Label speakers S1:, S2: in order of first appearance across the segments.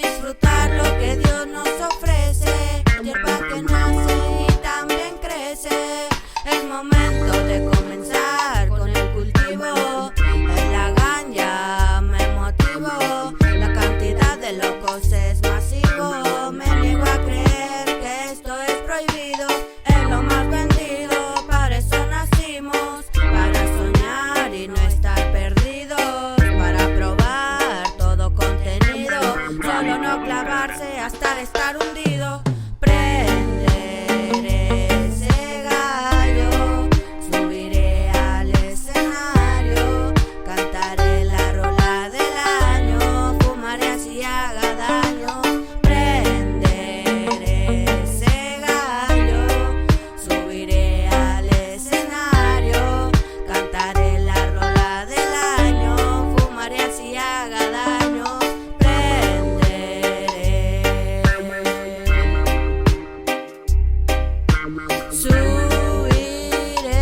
S1: disfrutar lo que Dios nos ofrece, hierba que nace y también crece. El momento de comenzar con el cultivo, en la ganja me motivo, la cantidad de locos es masivo. Me niego a creer que esto es prohibido, es lo más vendido, para eso nacimos, para soñar y no estar perdidos, para probar todo contenido, solo no clavarse hasta estar hundido. Prenderé ese gallo, subiré al escenario, cantaré la rola del año, fumaré así haga daño. Prenderé ese gallo, subiré al escenario, cantaré la rola del año, fumaré así haga daño. Subiré,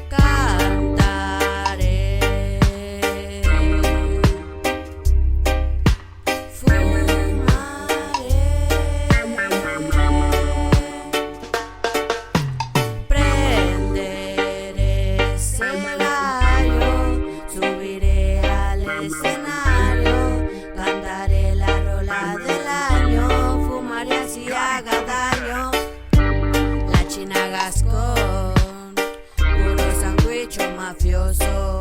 S1: cantaré, fumaré, prenderé ese gallo, subiré al escenario, cantaré la rola del año, fumaré así haga daño. La China Gascón, puro sandwich mafioso.